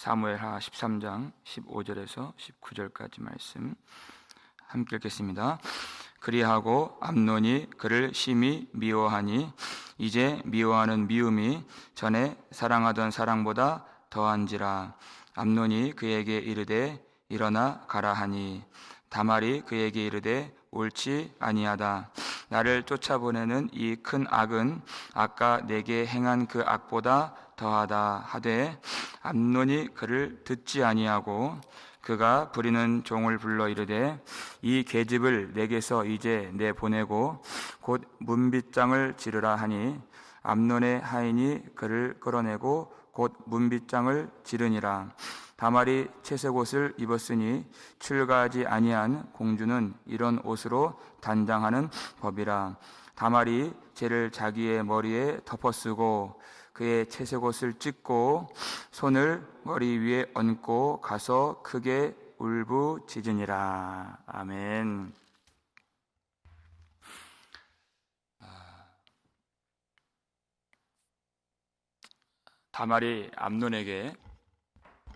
사무엘하 13장 15절에서 19절까지 말씀 함께 읽겠습니다. 그리하고 암논이 그를 심히 미워하니 이제 미워하는 미움이 전에 사랑하던 사랑보다 더한지라. 암논이 그에게 이르되 일어나 가라 하니 다말이 그에게 이르되 옳지 아니하다. 나를 쫓아보내는 이 큰 악은 아까 내게 행한 그 악보다 더하다 하되 암논이 그를 듣지 아니하고 그가 부리는 종을 불러 이르되 이 계집을 내게서 이제 내보내고 곧 문빗장을 지르라 하니 암논의 하인이 그를 끌어내고 곧 문빗장을 지르니라. 다말이 채색 옷을 입었으니 출가하지 아니한 공주는 이런 옷으로 단장하는 법이라. 다말이 재를 자기의 머리에 덮어쓰고 그의 채색 옷을 찢고 손을 머리 위에 얹고 가서 크게 울부짖으니라. 아멘. 다말이 암논에게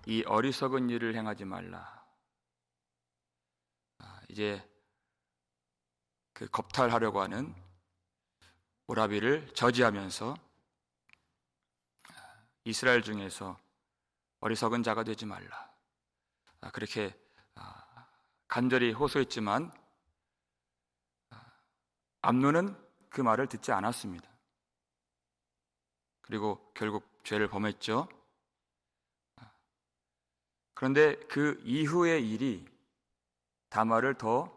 이 어리석은 일을 행하지 말라. 이제 그 겁탈하려고 하는 오라비를 저지하면서 이스라엘 중에서 어리석은 자가 되지 말라. 그렇게 간절히 호소했지만 암논은 그 말을 듣지 않았습니다. 그리고 결국 죄를 범했죠. 그런데 그 이후의 일이 다말을 더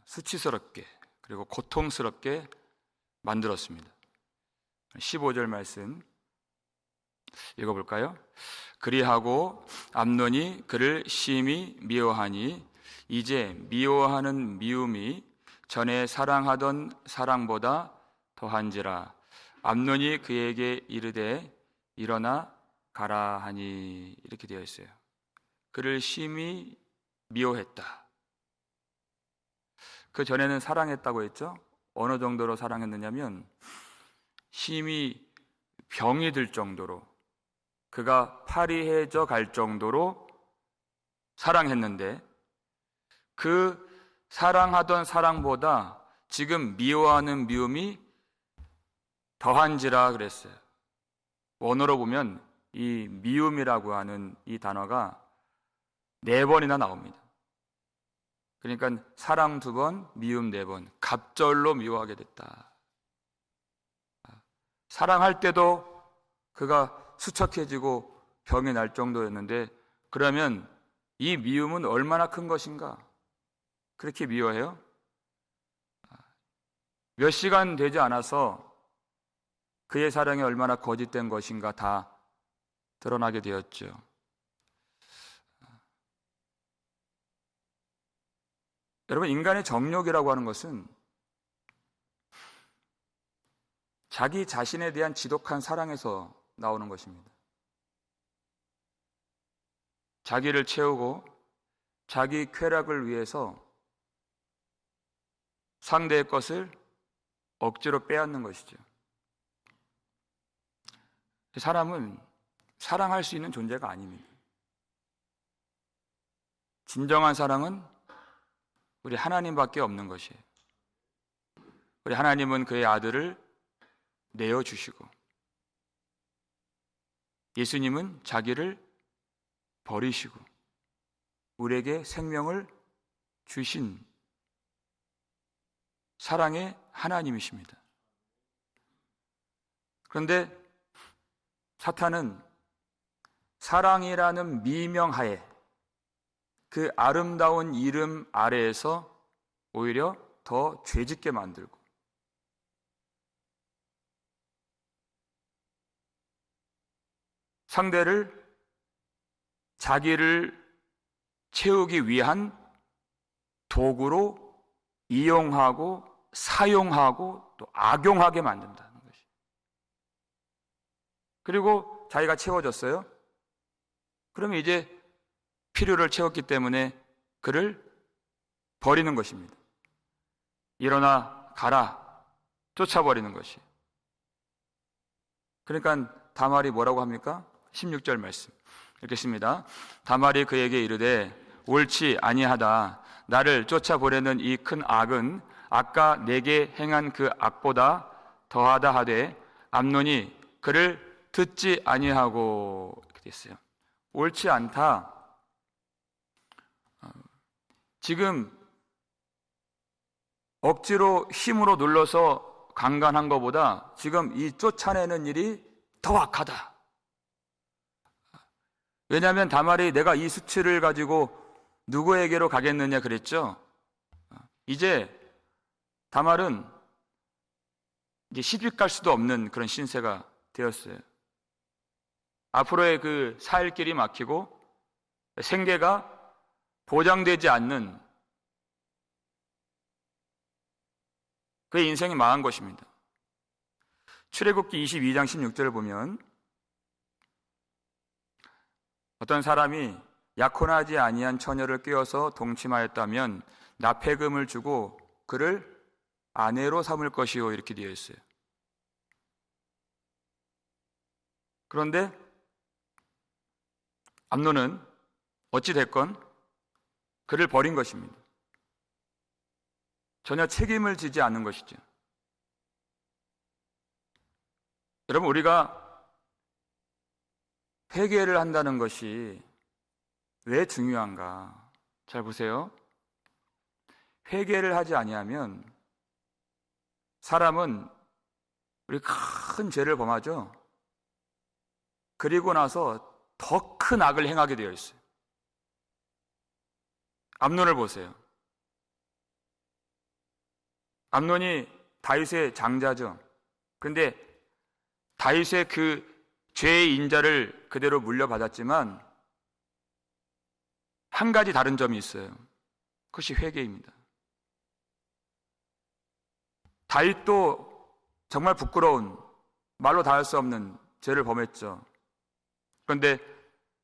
수치스럽게 그리고 고통스럽게 만들었습니다. 15절 말씀 읽어볼까요? 그리하고 암논이 그를 심히 미워하니 이제 미워하는 미움이 전에 사랑하던 사랑보다 더한지라. 암논이 그에게 이르되 일어나 가라 하니 이렇게 되어 있어요. 그를 심히 미워했다. 그 전에는 사랑했다고 했죠. 어느 정도로 사랑했느냐면 심히 병이 들 정도로, 그가 파리해져 갈 정도로 사랑했는데 그 사랑하던 사랑보다 지금 미워하는 미움이 더한지라 그랬어요. 원어로 보면 이 미움이라고 하는 이 단어가 4번이나 나옵니다. 그러니까 사랑 2번, 미움 4번, 갑절로 미워하게 됐다. 사랑할 때도 그가 수척해지고 병이 날 정도였는데 그러면 이 미움은 얼마나 큰 것인가? 그렇게 미워해요? 몇 시간 되지 않아서 그의 사랑이 얼마나 거짓된 것인가 다 드러나게 되었죠. 여러분, 인간의 정욕이라고 하는 것은 자기 자신에 대한 지독한 사랑에서 나오는 것입니다. 자기를 채우고 자기 쾌락을 위해서 상대의 것을 억지로 빼앗는 것이죠. 사람은 사랑할 수 있는 존재가 아닙니다. 진정한 사랑은 우리 하나님밖에 없는 것이에요. 우리 하나님은 그의 아들을 내어주시고 예수님은 자기를 버리시고 우리에게 생명을 주신 사랑의 하나님이십니다. 그런데 사탄은 사랑이라는 미명하에 그 아름다운 이름 아래에서 오히려 더 죄짓게 만들고 상대를 자기를 채우기 위한 도구로 이용하고 사용하고 또 악용하게 만든다는 것이. 그리고 자기가 채워졌어요. 그러면 이제 필요를 채웠기 때문에 그를 버리는 것입니다. 일어나 가라 쫓아버리는 것이. 그러니까 다말이 뭐라고 합니까? 16절 말씀 읽겠습니다. 다말이 그에게 이르되 옳지 아니하다. 나를 쫓아보려는 이 큰 악은 아까 내게 행한 그 악보다 더하다 하되 암논이 그를 듣지 아니하고, 이렇게 됐어요. 옳지 않다. 지금 억지로 힘으로 눌러서 강간한 것보다 지금 이 쫓아내는 일이 더 악하다. 왜냐하면 다말이 내가 이 수치를 가지고 누구에게로 가겠느냐 그랬죠. 이제 다말은 이제 시집 갈 수도 없는 그런 신세가 되었어요. 앞으로의 그 살 길이 막히고 생계가 보장되지 않는 그의 인생이 망한 것입니다. 출애굽기 22장 16절을 보면 어떤 사람이 약혼하지 아니한 처녀를 꿰어서 동침하였다면 납폐금을 주고 그를 아내로 삼을 것이요, 이렇게 되어 있어요. 그런데 암논은 어찌 됐건 그를 버린 것입니다. 전혀 책임을 지지 않는 것이죠. 여러분, 우리가 회개를 한다는 것이 왜 중요한가? 잘 보세요. 회개를 하지 아니하면 사람은 우리 큰 죄를 범하죠. 그리고 나서 더 큰 악을 행하게 되어 있어요. 암논을 보세요. 암논이 다윗의 장자죠. 그런데 다윗의 그 죄의 인자를 그대로 물려받았지만 한 가지 다른 점이 있어요. 그것이 회개입니다. 다윗도 정말 부끄러운, 말로 다 할 수 없는 죄를 범했죠. 그런데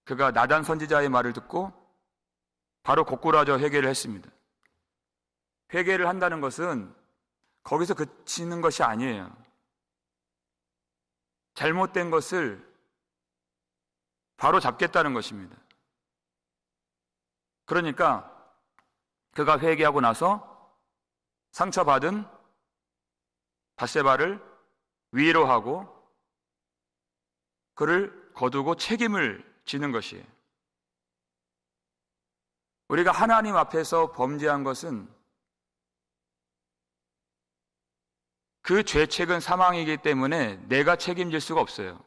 그가 나단 선지자의 말을 듣고 바로 고꾸라져 회개를 했습니다. 회개를 한다는 것은 거기서 그치는 것이 아니에요. 잘못된 것을 바로 잡겠다는 것입니다. 그러니까 그가 회개하고 나서 상처받은 밧세바를 위로하고 그를 거두고 책임을 지는 것이에요. 우리가 하나님 앞에서 범죄한 것은 그 죄책은 사망이기 때문에 내가 책임질 수가 없어요.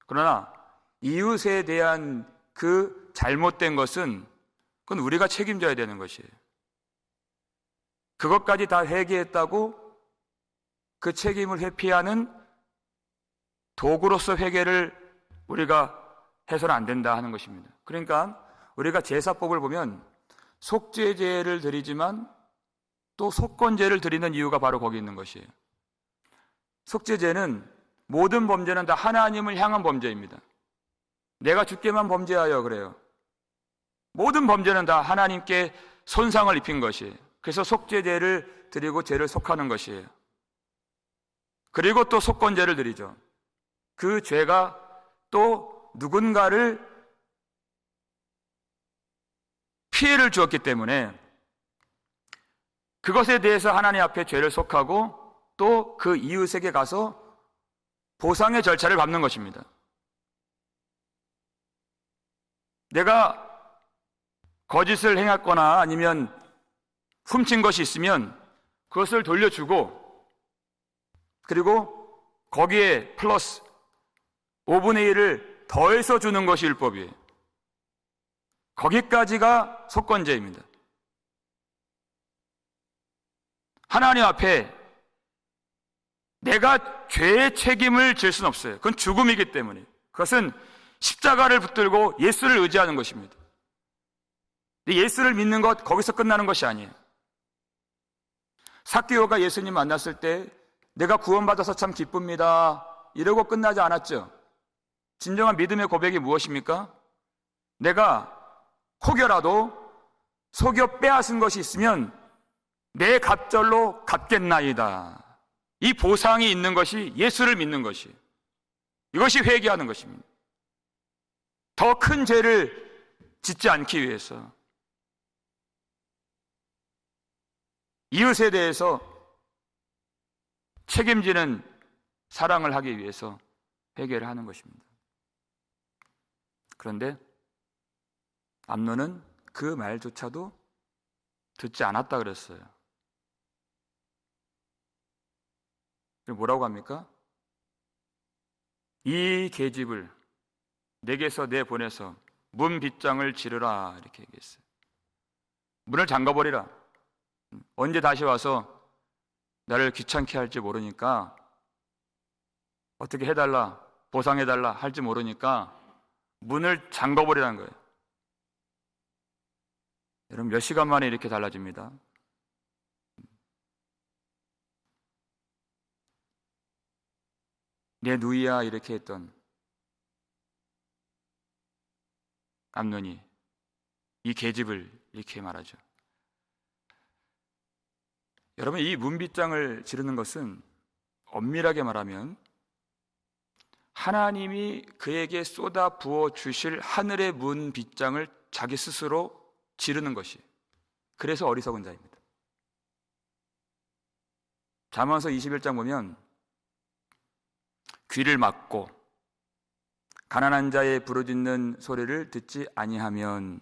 그러나 이웃에 대한 그 잘못된 것은 그건 우리가 책임져야 되는 것이에요. 그것까지 다 회개했다고 그 책임을 회피하는 도구로서 회개를 우리가 해서는 안 된다 하는 것입니다. 그러니까 우리가 제사법을 보면 속죄제를 드리지만 또 속건제를 드리는 이유가 바로 거기 있는 것이에요. 속죄제는 모든 범죄는 다 하나님을 향한 범죄입니다. 내가 주께만 범죄하여 그래요. 모든 범죄는 다 하나님께 손상을 입힌 것이에요. 그래서 속죄제를 드리고 죄를 속하는 것이에요. 그리고 또 속건제를 드리죠. 그 죄가 또 누군가를 피해를 주었기 때문에 그것에 대해서 하나님 앞에 죄를 속하고 또 그 이웃에게 가서 보상의 절차를 밟는 것입니다. 내가 거짓을 행했거나 아니면 훔친 것이 있으면 그것을 돌려주고 그리고 거기에 플러스 5분의 1을 더해서 주는 것이 율법이에요. 거기까지가 속건제입니다. 하나님 앞에 내가 죄의 책임을 질 수는 없어요. 그건 죽음이기 때문에. 그것은 십자가를 붙들고 예수를 의지하는 것입니다. 예수를 믿는 것, 거기서 끝나는 것이 아니에요. 삭개오가 예수님 만났을 때 내가 구원받아서 참 기쁩니다 이러고 끝나지 않았죠. 진정한 믿음의 고백이 무엇입니까? 내가 혹여라도 속여 빼앗은 것이 있으면 내 갑절로 갚겠나이다. 이 보상이 있는 것이 예수를 믿는 것이에요. 이것이 회개하는 것입니다. 더 큰 죄를 짓지 않기 위해서, 이웃에 대해서 책임지는 사랑을 하기 위해서 회개를 하는 것입니다. 그런데 암논은 그 말조차도 듣지 않았다 그랬어요. 뭐라고 합니까? 이 계집을 내게서 내보내서 문 빗장을 지르라, 이렇게 얘기했어요. 문을 잠가버리라. 언제 다시 와서 나를 귀찮게 할지 모르니까, 어떻게 해달라, 보상해달라 할지 모르니까 문을 잠가버리라는 거예요. 여러분, 몇 시간 만에 이렇게 달라집니다. 내 누이야, 이렇게 했던 암논이 이 계집을 이렇게 말하죠. 여러분, 이 문빗장을 지르는 것은 엄밀하게 말하면 하나님이 그에게 쏟아 부어 주실 하늘의 문빗장을 자기 스스로 지르는 것이, 그래서 어리석은 자입니다. 잠언서 21장 보면 귀를 막고 가난한 자의 부르짖는 소리를 듣지 아니하면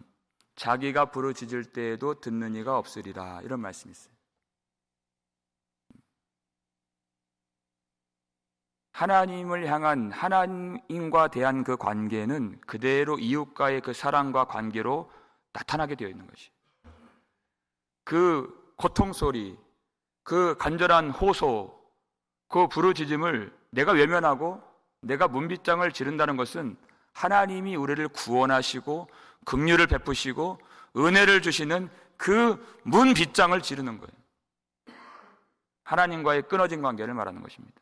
자기가 부르짖을 때에도 듣는 이가 없으리라, 이런 말씀이 있어요. 하나님을 향한, 하나님과 대한 그 관계는 그대로 이웃과의 그 사랑과 관계로 나타나게 되어 있는 것이, 그 고통 소리, 그 간절한 호소, 그 부르짖음을 내가 외면하고 내가 문빗장을 지른다는 것은 하나님이 우리를 구원하시고 긍휼을 베푸시고 은혜를 주시는 그 문빗장을 지르는 거예요. 하나님과의 끊어진 관계를 말하는 것입니다.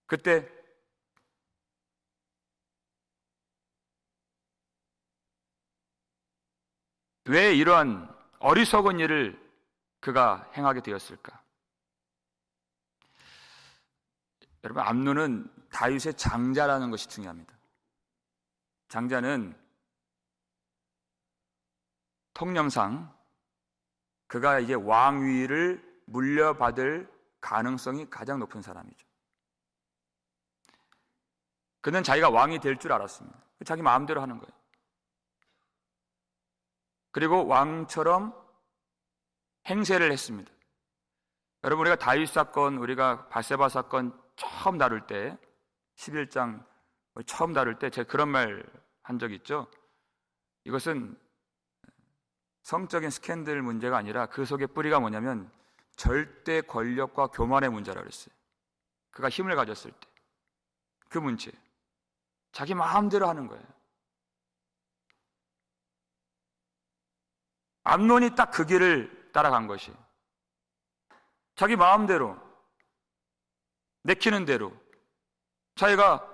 그때 왜 이러한 어리석은 일을 그가 행하게 되었을까? 여러분, 암논은 다윗의 장자라는 것이 중요합니다. 장자는 통념상 그가 이제 왕위를 물려받을 가능성이 가장 높은 사람이죠. 그는 자기가 왕이 될 줄 알았습니다. 자기 마음대로 하는 거예요. 그리고 왕처럼 행세를 했습니다. 여러분, 우리가 다윗 사건, 우리가 바세바 사건 처음 다룰 때, 11장 처음 다룰 때 제가 그런 말 한 적 있죠. 이것은 성적인 스캔들 문제가 아니라 그 속의 뿌리가 뭐냐면 절대 권력과 교만의 문제라고 그랬어요. 그가 힘을 가졌을 때 그 문제, 자기 마음대로 하는 거예요. 암논이 딱 그 길을 따라간 것이, 자기 마음대로, 내키는 대로, 자기가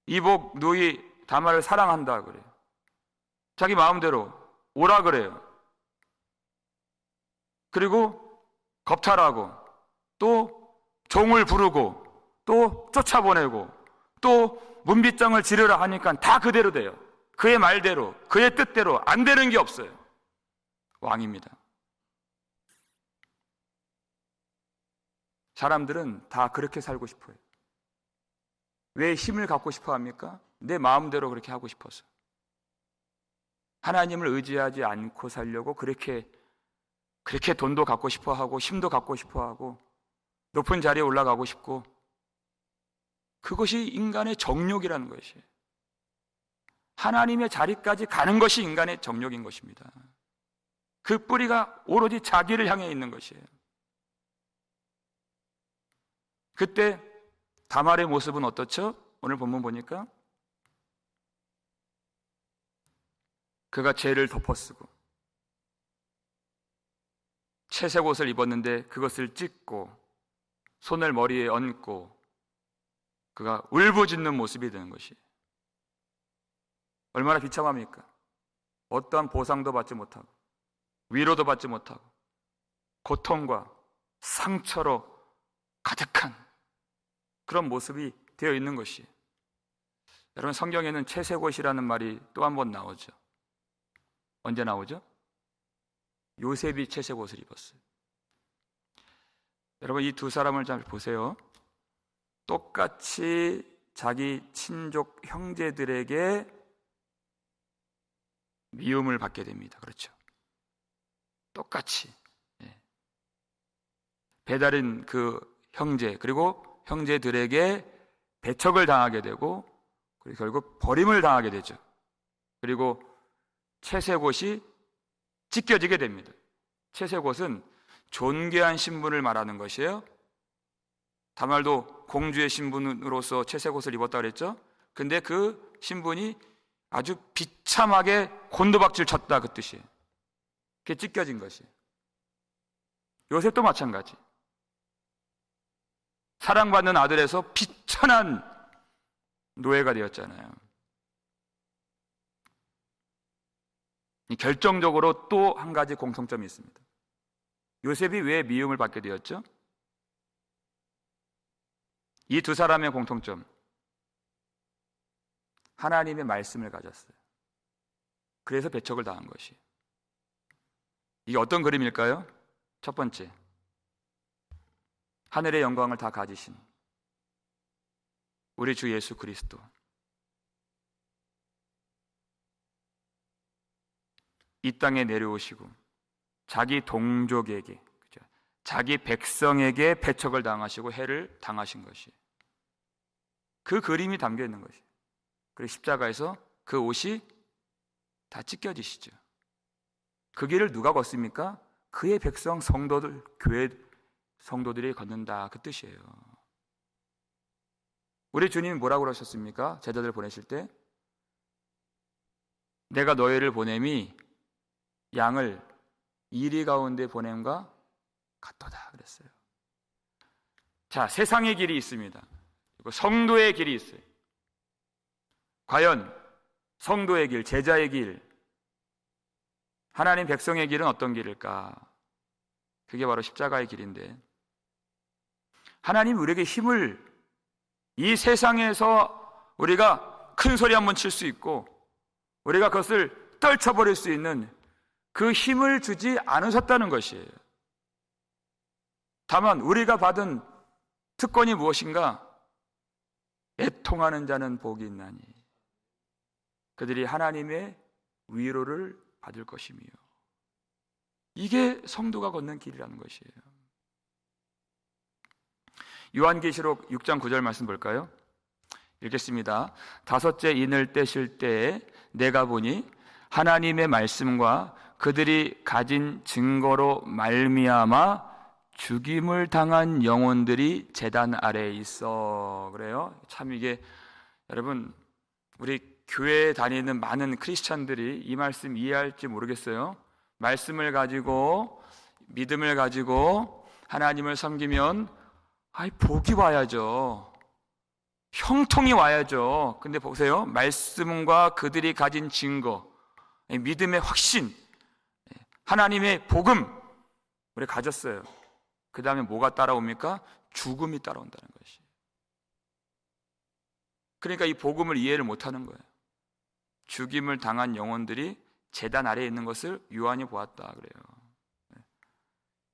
이복, 누이, 다말을 사랑한다 그래요. 자기 마음대로 오라 그래요. 그리고 겁탈하고 또 종을 부르고 또 쫓아보내고 또 문빗장을 지르라 하니까 다 그대로 돼요. 그의 말대로, 그의 뜻대로 안 되는 게 없어요. 왕입니다. 사람들은 다 그렇게 살고 싶어요. 왜 힘을 갖고 싶어 합니까? 내 마음대로 그렇게 하고 싶어서. 하나님을 의지하지 않고 살려고 그렇게 돈도 갖고 싶어 하고 힘도 갖고 싶어 하고 높은 자리에 올라가고 싶고, 그것이 인간의 정욕이라는 것이에요. 하나님의 자리까지 가는 것이 인간의 정욕인 것입니다. 그 뿌리가 오로지 자기를 향해 있는 것이에요. 그때 다말의 모습은 어떻죠? 오늘 본문 보니까 그가 죄를 덮어쓰고 채색 옷을 입었는데 그것을 찢고 손을 머리에 얹고 그가 울부짖는 모습이 되는 것이, 얼마나 비참합니까? 어떠한 보상도 받지 못하고 위로도 받지 못하고 고통과 상처로 가득한 그런 모습이 되어 있는 것이. 여러분, 성경에는 채색옷이라는 말이 또 한 번 나오죠. 언제 나오죠? 요셉이 채색옷을 입었어요. 여러분, 이 두 사람을 잘 보세요. 똑같이 자기 친족 형제들에게 미움을 받게 됩니다. 그렇죠? 똑같이. 배달인 그 형제, 그리고 형제들에게 배척을 당하게 되고, 그리고 결국 버림을 당하게 되죠. 그리고 채색옷이 찢겨지게 됩니다. 채색옷은 존귀한 신분을 말하는 것이에요. 다말도 공주의 신분으로서 채색옷을 입었다 그랬죠. 근데 그 신분이 아주 비참하게 곤두박질 쳤다, 그 뜻이에요. 그게 찢겨진 것이에요. 요셉도 마찬가지. 사랑받는 아들에서 비천한 노예가 되었잖아요. 결정적으로 또 한 가지 공통점이 있습니다. 요셉이 왜 미움을 받게 되었죠? 이 두 사람의 공통점, 하나님의 말씀을 가졌어요. 그래서 배척을 당한 것이. 이게 어떤 그림일까요? 첫 번째, 하늘의 영광을 다 가지신 우리 주 예수 그리스도, 이 땅에 내려오시고 자기 동족에게, 자기 백성에게 배척을 당하시고 해를 당하신 것이, 그 그림이 담겨 있는 것이. 그리고 십자가에서 그 옷이 다 찢겨지시죠. 그 길을 누가 걷습니까? 그의 백성 성도들, 교회 성도들이 걷는다, 그 뜻이에요. 우리 주님이 뭐라고 그러셨습니까? 제자들 보내실 때, 내가 너희를 보냄이 양을 이리 가운데 보냄과 같도다 그랬어요. 자, 세상의 길이 있습니다. 그리고 성도의 길이 있어요. 과연 성도의 길, 제자의 길, 하나님 백성의 길은 어떤 길일까? 그게 바로 십자가의 길인데, 하나님 우리에게 힘을, 이 세상에서 우리가 큰 소리 한번 칠 수 있고 우리가 그것을 떨쳐버릴 수 있는 그 힘을 주지 않으셨다는 것이에요. 다만 우리가 받은 특권이 무엇인가? 애통하는 자는 복이 있나니 그들이 하나님의 위로를 받을 것이며, 이게 성도가 걷는 길이라는 것이에요. 요한계시록 6장 9절 말씀 볼까요? 읽겠습니다. 다섯째 인을 떼실 때에 내가 보니 하나님의 말씀과 그들이 가진 증거로 말미암아 죽임을 당한 영혼들이 제단 아래에 있어. 그래요. 참 이게, 여러분, 우리 교회에 다니는 많은 크리스찬들이 이 말씀 이해할지 모르겠어요. 말씀을 가지고, 믿음을 가지고 하나님을 섬기면 복이 와야죠. 형통이 와야죠. 근데 보세요. 말씀과 그들이 가진 증거, 믿음의 확신, 하나님의 복음 우리 가졌어요. 그 다음에 뭐가 따라옵니까? 죽음이 따라온다는 것이. 그러니까 이 복음을 이해를 못하는 거예요. 죽임을 당한 영혼들이 제단 아래에 있는 것을 요한이 보았다 그래요.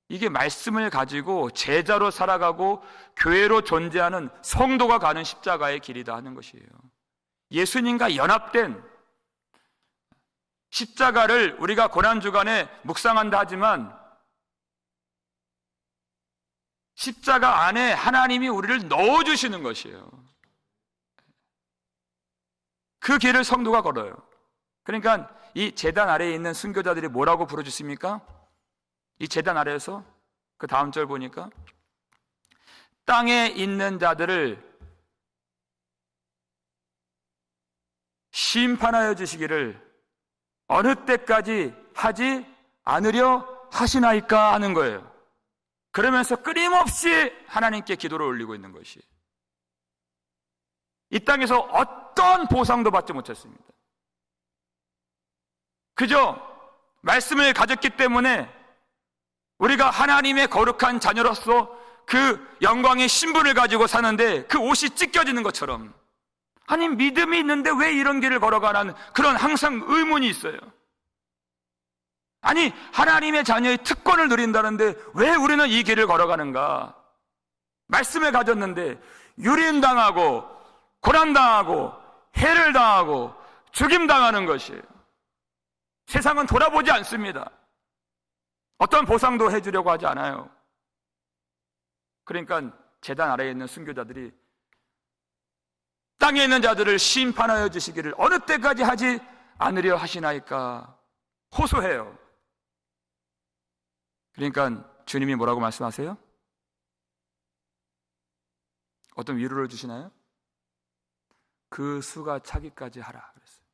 이게 말씀을 가지고 제자로 살아가고 교회로 존재하는 성도가 가는 십자가의 길이다 하는 것이에요. 예수님과 연합된 십자가를 우리가 고난주간에 묵상한다 하지만, 십자가 안에 하나님이 우리를 넣어주시는 것이에요. 그 길을 성도가 걸어요. 그러니까 이 제단 아래에 있는 순교자들이 뭐라고 부르짖습니까? 이 제단 아래에서 그 다음 절 보니까, 땅에 있는 자들을 심판하여 주시기를 어느 때까지 하지 않으려 하시나이까 하는 거예요. 그러면서 끊임없이 하나님께 기도를 올리고 있는 것이, 이 땅에서 어떤 보상도 받지 못했습니다. 그저 말씀을 가졌기 때문에 우리가 하나님의 거룩한 자녀로서 그 영광의 신분을 가지고 사는데 그 옷이 찢겨지는 것처럼, 아니 믿음이 있는데 왜 이런 길을 걸어가라는 그런 항상 의문이 있어요. 아니 하나님의 자녀의 특권을 누린다는데 왜 우리는 이 길을 걸어가는가? 말씀을 가졌는데 유린당하고 고난당하고 해를 당하고 죽임당하는 것이에요. 세상은 돌아보지 않습니다. 어떤 보상도 해주려고 하지 않아요. 그러니까 제단 아래에 있는 순교자들이 땅에 있는 자들을 심판하여 주시기를 어느 때까지 하지 않으려 하시나이까 호소해요. 그러니까 주님이 뭐라고 말씀하세요? 어떤 위로를 주시나요? 그 수가 차기까지 하라 그랬어요.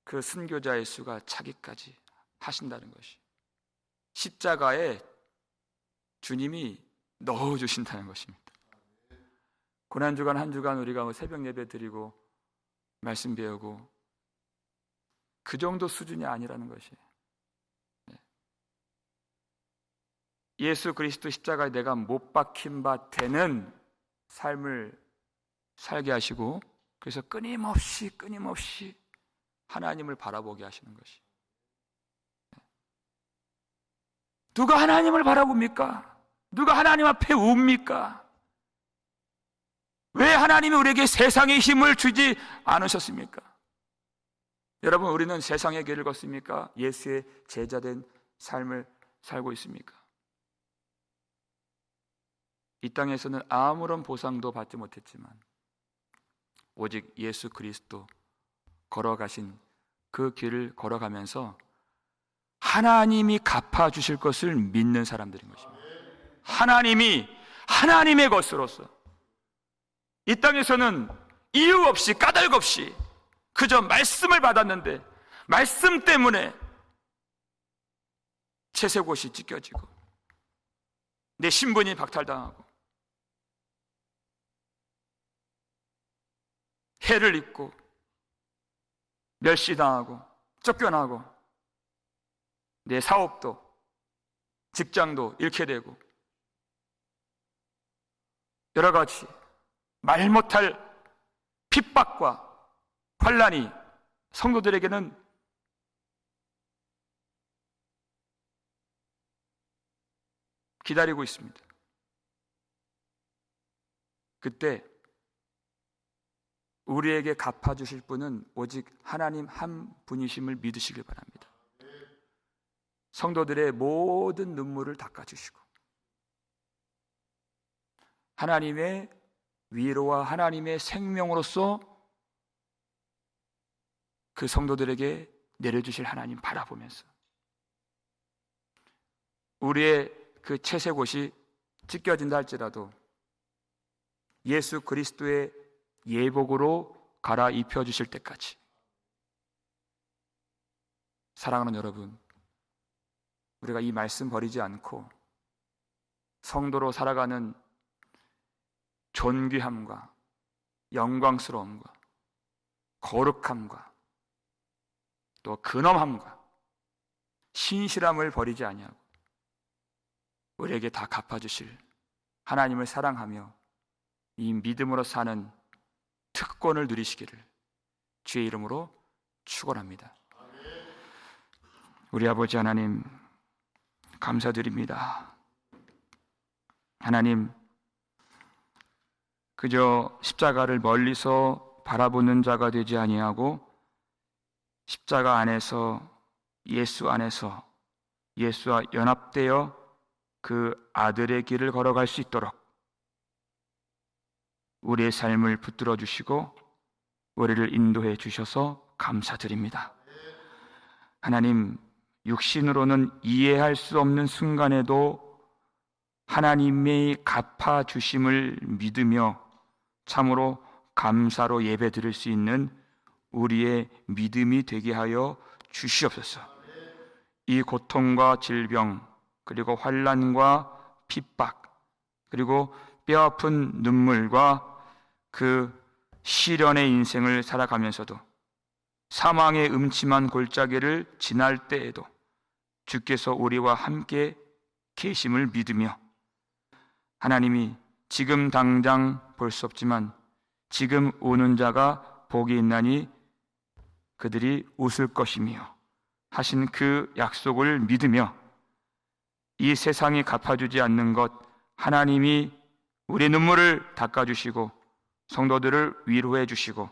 그 순교자의 수가 차기까지 하신다는 것이, 십자가에 주님이 넣어주신다는 것입니다. 고난주간 한 주간 우리가 새벽 예배 드리고 말씀 배우고 그 정도 수준이 아니라는 것이에요. 예수 그리스도 십자가에 내가 못 박힌 바 되는 삶을 살게 하시고, 그래서 끊임없이 하나님을 바라보게 하시는 것이. 누가 하나님을 바라봅니까? 누가 하나님 앞에 웁니까? 왜 하나님이 우리에게 세상의 힘을 주지 않으셨습니까? 여러분, 우리는 세상의 길을 걷습니까? 예수의 제자된 삶을 살고 있습니까? 이 땅에서는 아무런 보상도 받지 못했지만 오직 예수 그리스도 걸어가신 그 길을 걸어가면서 하나님이 갚아주실 것을 믿는 사람들인 것입니다. 하나님의 것으로서 이 땅에서는 이유 없이 까닭 없이 그저 말씀을 받았는데 말씀 때문에 채색옷이 찢겨지고 내 신분이 박탈당하고 해를 입고 멸시당하고 쫓겨나고 내 사업도 직장도 잃게 되고 여러 가지 말 못할 핍박과 환난이 성도들에게는 기다리고 있습니다. 그때 우리에게 갚아주실 분은 오직 하나님 한 분이심을 믿으시길 바랍니다. 성도들의 모든 눈물을 닦아주시고 하나님의 위로와 하나님의 생명으로서 그 성도들에게 내려주실 하나님 바라보면서 우리의 그 채색옷이 찢겨진다 할지라도 예수 그리스도의 예복으로 갈아입혀 주실 때까지, 사랑하는 여러분, 우리가 이 말씀 버리지 않고 성도로 살아가는 존귀함과 영광스러움과 거룩함과 또 근엄함과 신실함을 버리지 아니하고 우리에게 다 갚아주실 하나님을 사랑하며 이 믿음으로 사는 특권을 누리시기를 주의 이름으로 축원합니다. 우리 아버지 하나님, 감사드립니다. 하나님, 그저 십자가를 멀리서 바라보는 자가 되지 아니하고 십자가 안에서 예수 안에서 예수와 연합되어 그 아들의 길을 걸어갈 수 있도록 우리의 삶을 붙들어 주시고 우리를 인도해 주셔서 감사드립니다. 하나님, 육신으로는 이해할 수 없는 순간에도 하나님의 갚아주심을 믿으며 참으로 감사로 예배 드릴 수 있는 우리의 믿음이 되게 하여 주시옵소서. 이 고통과 질병 그리고 환난과 핍박 그리고 뼈아픈 눈물과 그 시련의 인생을 살아가면서도 사망의 음침한 골짜기를 지날 때에도 주께서 우리와 함께 계심을 믿으며 하나님이 지금 당장 볼 수 없지만 지금 우는 자가 복이 있나니 그들이 웃을 것이며 하신 그 약속을 믿으며 이 세상이 갚아주지 않는 것, 하나님이 우리 눈물을 닦아주시고 성도들을 위로해 주시고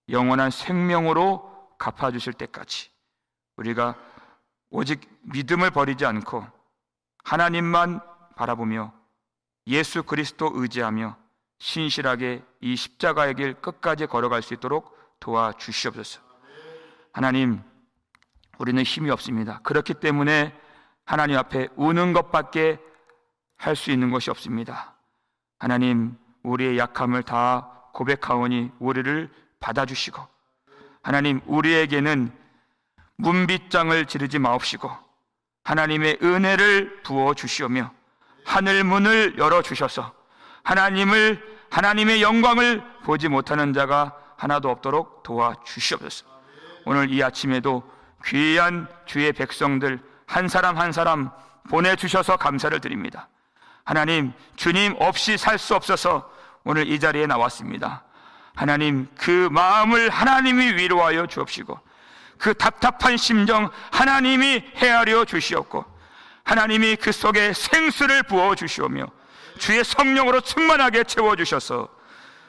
영원한 생명으로 갚아주실 때까지 우리가 오직 믿음을 버리지 않고 하나님만 바라보며 예수 그리스도 의지하며 신실하게 이 십자가의 길 끝까지 걸어갈 수 있도록 도와주시옵소서. 하나님, 우리는 힘이 없습니다. 그렇기 때문에 하나님 앞에 우는 것밖에 할 수 있는 것이 없습니다. 하나님, 우리의 약함을 다 고백하오니 우리를 받아주시고, 하나님, 우리에게는 문빗장을 지르지 마옵시고 하나님의 은혜를 부어주시오며 하늘 문을 열어주셔서 하나님의 영광을 보지 못하는 자가 하나도 없도록 도와주시옵소서. 오늘 이 아침에도 귀한 주의 백성들 한 사람 한 사람 보내주셔서 감사를 드립니다. 하나님, 주님 없이 살 수 없어서 오늘 이 자리에 나왔습니다. 하나님, 그 마음을 하나님이 위로하여 주옵시고 그 답답한 심정 하나님이 헤아려 주시옵고 하나님이 그 속에 생수를 부어 주시오며 주의 성령으로 충만하게 채워주셔서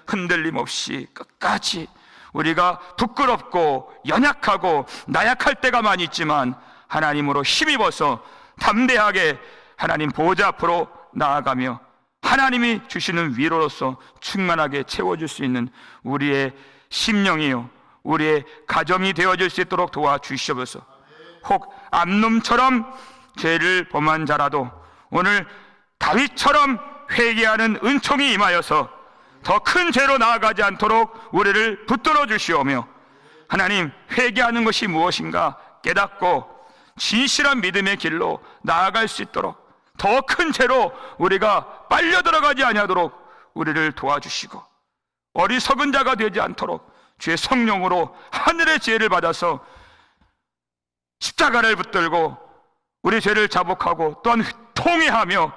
흔들림 없이 끝까지 우리가 부끄럽고 연약하고 나약할 때가 많이 있지만 하나님으로 힘입어서 담대하게 하나님 보좌 앞으로 나아가며 하나님이 주시는 위로로서 충만하게 채워줄 수 있는 우리의 심령이요 우리의 가정이 되어질 수 있도록 도와주시옵소서. 혹 암놈처럼 죄를 범한 자라도 오늘 다윗처럼 회개하는 은총이 임하여서 더 큰 죄로 나아가지 않도록 우리를 붙들어 주시오며 하나님, 회개하는 것이 무엇인가 깨닫고 진실한 믿음의 길로 나아갈 수 있도록 더 큰 죄로 우리가 빨려 들어가지 아니하도록 우리를 도와주시고 어리석은 자가 되지 않도록 주의 성령으로 하늘의 지혜를 받아서 십자가를 붙들고 우리 죄를 자복하고 또한 통회하며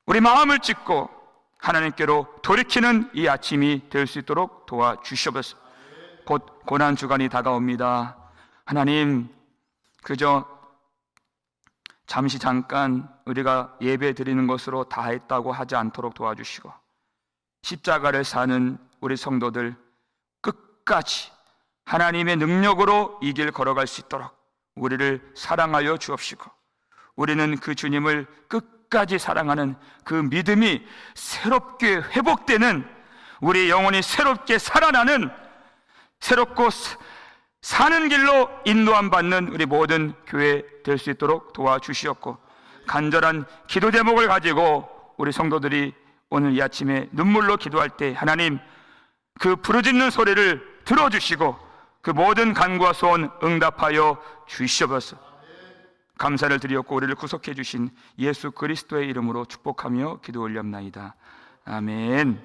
우리 마음을 찢고 하나님께로 돌이키는 이 아침이 될 수 있도록 도와주시옵소서. 곧 고난주간이 다가옵니다. 하나님, 그저 잠깐 우리가 예배 드리는 것으로 다 했다고 하지 않도록 도와주시고 십자가를 사는 우리 성도들 끝까지 하나님의 능력으로 이 길 걸어갈 수 있도록 우리를 사랑하여 주옵시고 우리는 그 주님을 끝까지 사랑하는 그 믿음이 새롭게 회복되는 우리 영혼이 새롭게 살아나는 새롭고 사는 길로 인도함 받는 우리 모든 교회 될 수 있도록 도와주시옵고 간절한 기도 제목을 가지고 우리 성도들이 오늘 이 아침에 눈물로 기도할 때 하나님 그 부르짖는 소리를 들어주시고 그 모든 간구와 소원 응답하여 주시옵소서. 감사를 드리옵고 우리를 구속해 주신 예수 그리스도의 이름으로 축복하며 기도 올렸나이다. 아멘.